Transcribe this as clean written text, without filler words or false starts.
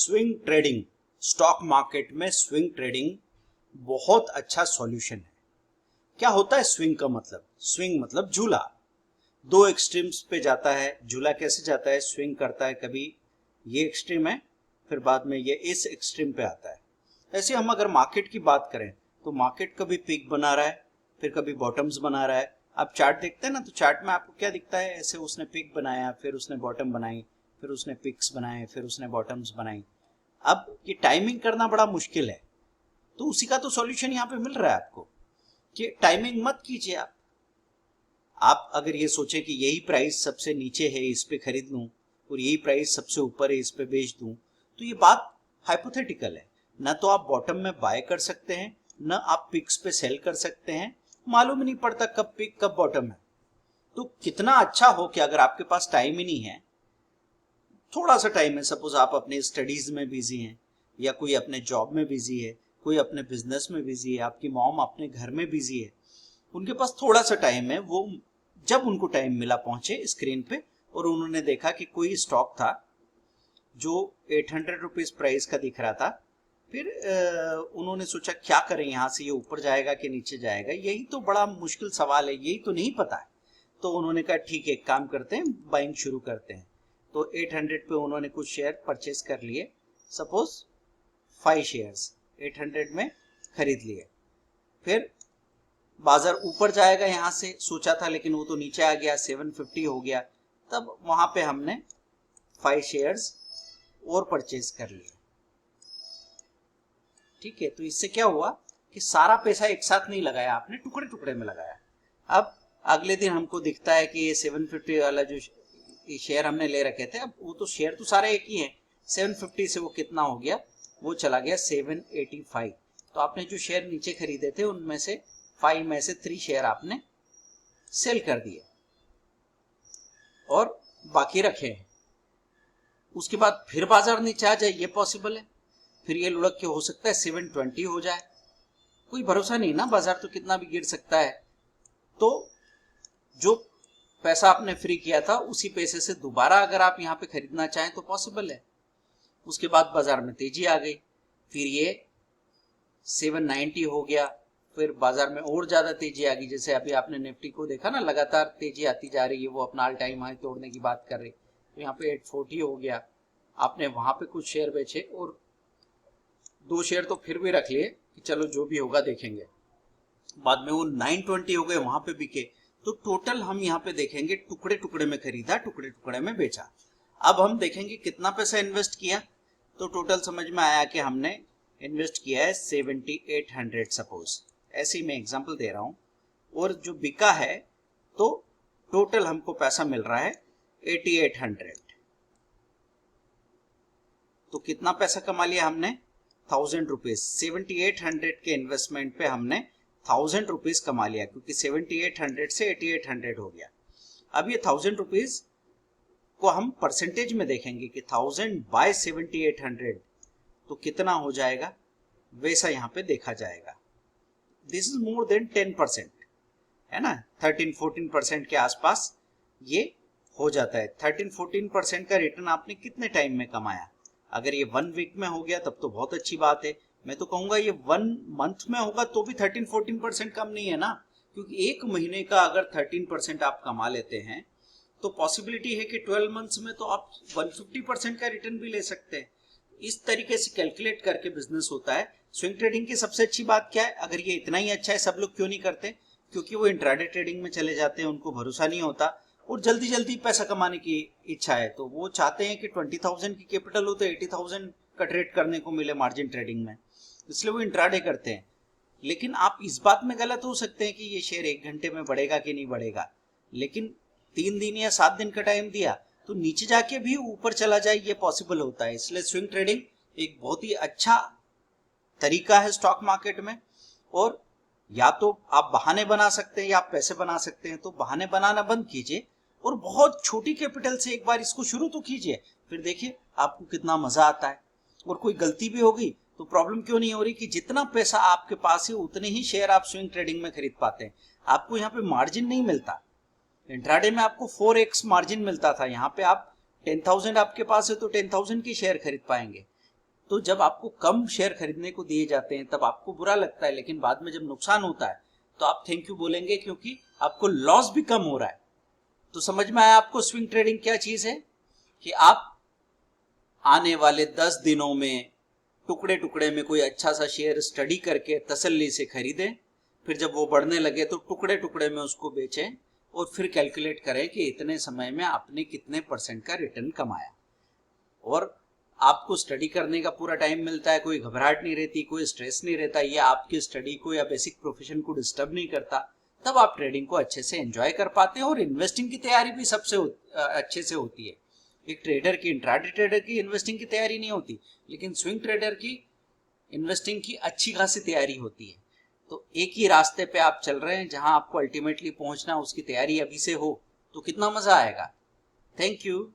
Swing trading, stock market में swing trading बहुत अच्छा सॉल्यूशन है। क्या होता है स्विंग का मतलब? स्विंग मतलब झूला, दो एक्सट्रीम्स पे जाता है। झूला कैसे जाता है? स्विंग करता है, कभी ये एक्सट्रीम है फिर बाद में ये इस एक्सट्रीम पे आता है। ऐसे हम अगर मार्केट की बात करें तो मार्केट कभी पीक बना रहा है फिर कभी बॉटम्स बना रहा है। आप चार्ट देखते हैं ना, तो चार्ट में आपको क्या दिखता है? ऐसे उसने पीक बनाया, फिर उसने बॉटम बनाई, फिर उसने पिक्स बनाए, फिर उसने बॉटम्स बनाई। अब ये टाइमिंग करना बड़ा मुश्किल है, तो उसी का तो सॉल्यूशन यहाँ पे मिल रहा है आपको कि टाइमिंग मत कीजिए। आप अगर ये सोचे कि यही प्राइस सबसे नीचे है इस पे खरीद लूं और यही प्राइस सबसे ऊपर है इस पे बेच दूं, तो ये बात हाइपोथेटिकल है। ना तो आप बॉटम में बाय कर सकते हैं, ना आप पिक्स पे सेल कर सकते हैं। मालूम ही नहीं पड़ता कब पिक कब बॉटम है। तो कितना अच्छा हो कि अगर आपके पास टाइम ही नहीं है, थोड़ा सा टाइम है, सपोज आप अपने स्टडीज में बिजी हैं या कोई अपने जॉब में बिजी है, कोई अपने बिजनेस में बिजी है, आपकी मॉम अपने घर में बिजी है, उनके पास थोड़ा सा टाइम है। वो जब उनको टाइम मिला पहुंचे स्क्रीन पे और उन्होंने देखा कि कोई स्टॉक था जो 800 रुपीज प्राइस का दिख रहा था। फिर उन्होंने सोचा क्या करें, यहाँ से ये ऊपर जाएगा कि नीचे जाएगा, यही तो बड़ा मुश्किल सवाल है, यही तो नहीं पता है। तो उन्होंने कहा ठीक है, एक काम करते हैं, बाइंग शुरू करते हैं। तो 800 पे उन्होंने कुछ शेयर परचेज कर लिए, सपोज 5 शेयर्स 800 में खरीद लिए। फिर बाजार ऊपर जाएगा यहाँ से सोचा था, लेकिन वो तो नीचे आ गया, 750 हो गया। तब वहां पे हमने 5 शेयर्स और परचेज कर लिए। ठीक है, तो इससे क्या हुआ कि सारा पैसा एक साथ नहीं लगाया आपने, टुकड़े टुकड़े में लगाया। अब अगले दिन हमको दिखता है कि ये 750 वाला जो शेयर हमने ले रखे थे, अब वो तो शेयर तो सारे एक ही है, 750 से वो कितना हो गया, वो चला गया 785। तो आपने जो शेयर नीचे खरीदे थे उनमें से 5 में से 3 शेयर आपने सेल कर दिए और बाकी रखे हैं। उसके बाद फिर बाजार नीचे आ जाए, ये पॉसिबल है। फिर ये लुढ़क के हो सकता है 720 हो जाए, कोई भरोसा नहीं ना, बाजार तो कितना भी गिर सकता है। तो जो पैसा आपने फ्री किया था उसी पैसे से दोबारा अगर आप यहाँ पे खरीदना चाहें तो पॉसिबल है। उसके बाद बाजार में तेजी आ गई, फिर ये 790 हो गया, फिर बाजार में और ज्यादा तेजी आ गई। जैसे अभी आपने निफ्टी को देखा ना, लगातार तेजी आती जा रही है, वो अपना ऑल टाइम हाई तोड़ने की बात कर रही। तो यहाँ पे 840 हो गया, आपने वहां पे कुछ शेयर बेचे और 2 शेयर तो फिर भी रख लिए कि चलो जो भी होगा देखेंगे। बाद में वो 920 हो गए, वहां पे बिके। तो टोटल हम यहाँ पे देखेंगे टुकड़े टुकड़े में खरीदा, टुकड़े टुकड़े में बेचा। अब हम देखेंगे कितना पैसा इन्वेस्ट किया। तो टोटल समझ में आया कि हमने इन्वेस्ट किया है 7800, सपोज ऐसे ही मैं एग्जांपल दे रहा हूं, और जो बिका है तो टोटल हमको पैसा मिल रहा है 8800। तो कितना पैसा कमा लिया हमने? 1000 रुपीज। 7800 के इन्वेस्टमेंट पे हमने 1000 रुपीज कमा लिया, क्योंकि 7800 से 8800 हो गया। अब ये 1000 रुपीज को हम परसेंटेज में देखेंगे कि 1000 बाय 7800 तो कितना हो जाएगा, वैसा यहाँ पे देखा जाएगा। दिस इज मोर देन 10%, है ना, 13-14% के आसपास ये हो जाता है। 13-14% का रिटर्न आपने कितने टाइम में कमाया? अगर ये 1 वीक में हो गया तब तो बहुत अच्छी बात है। मैं तो कहूंगा ये 1 मंथ में होगा तो भी 13-14% कम नहीं है ना, क्योंकि एक महीने का अगर 13% आप कमा लेते हैं तो पॉसिबिलिटी है कि 12 मंथ्स में तो आप 150% का रिटर्न भी ले सकते हैं। इस तरीके से कैलकुलेट करके बिजनेस होता है। स्विंग ट्रेडिंग की सबसे अच्छी बात क्या है? अगर ये इतना ही अच्छा है, सब लोग क्यों नहीं करते? क्योंकि वो इंट्राडे ट्रेडिंग में चले जाते हैं, उनको भरोसा नहीं होता और जल्दी जल्दी पैसा कमाने की इच्छा है। तो वो चाहते हैं कि 20,000 की कैपिटल हो तो 80,000 का ट्रेड करने को मिले मार्जिन ट्रेडिंग में, इसलिए वो इंट्राडे करते हैं। लेकिन आप इस बात में गलत हो सकते हैं कि ये शेयर 1 घंटे में बढ़ेगा कि नहीं बढ़ेगा, लेकिन 3 दिन या 7 दिन का टाइम दिया तो नीचे जाके भी ऊपर चला जाए, ये पॉसिबल होता है। इसलिए स्विंग ट्रेडिंग एक बहुत ही अच्छा तरीका है स्टॉक मार्केट में। और या तो आप बहाने बना सकते हैं या आप पैसे बना सकते हैं। तो बहाने बनाना बंद कीजिए और बहुत छोटी कैपिटल से एक बार इसको शुरू तो कीजिए, फिर देखिए आपको कितना मजा आता है। और कोई गलती भी होगी तो प्रॉब्लम क्यों नहीं हो रही कि जितना पैसा आपके पास है उतने ही शेयर आप स्विंग ट्रेडिंग में खरीद पाते हैं। आपको यहाँ पे मार्जिन नहीं मिलता। इंट्राडे में आपको 4x मार्जिन मिलता था, यहाँ पे आप 10,000 आपके पास है तो 10,000 की शेयर खरीद पाएंगे। तो जब आपको कम शेयर खरीदने को दिए जाते हैं तब आपको बुरा लगता है, लेकिन बाद में जब नुकसान होता है तो आप थैंक यू बोलेंगे, क्योंकि आपको लॉस भी कम हो रहा है। तो समझ में आया आपको स्विंग ट्रेडिंग क्या चीज है, कि आप आने वाले 10 दिनों में टुकड़े टुकड़े में कोई अच्छा सा शेयर स्टडी करके तसल्ली से खरीदें, फिर जब वो बढ़ने लगे तो टुकड़े टुकड़े में उसको बेचें और फिर कैलकुलेट करें कि इतने समय में आपने कितने % का रिटर्न कमाया। और आपको स्टडी करने का पूरा टाइम मिलता है, कोई घबराहट नहीं रहती, कोई स्ट्रेस नहीं रहता, ये आपकी स्टडी को या बेसिक प्रोफेशन को डिस्टर्ब नहीं करता। तब आप ट्रेडिंग को अच्छे से एंजॉय कर पाते हैं और इन्वेस्टिंग की तैयारी भी सबसे अच्छे से होती है। एक ट्रेडर की, इंट्राडे ट्रेडर की इन्वेस्टिंग की तैयारी नहीं होती, लेकिन स्विंग ट्रेडर की इन्वेस्टिंग की अच्छी खासी तैयारी होती है। तो एक ही रास्ते पे आप चल रहे हैं, जहां आपको अल्टीमेटली पहुंचना उसकी तैयारी अभी से हो तो कितना मजा आएगा। Thank you.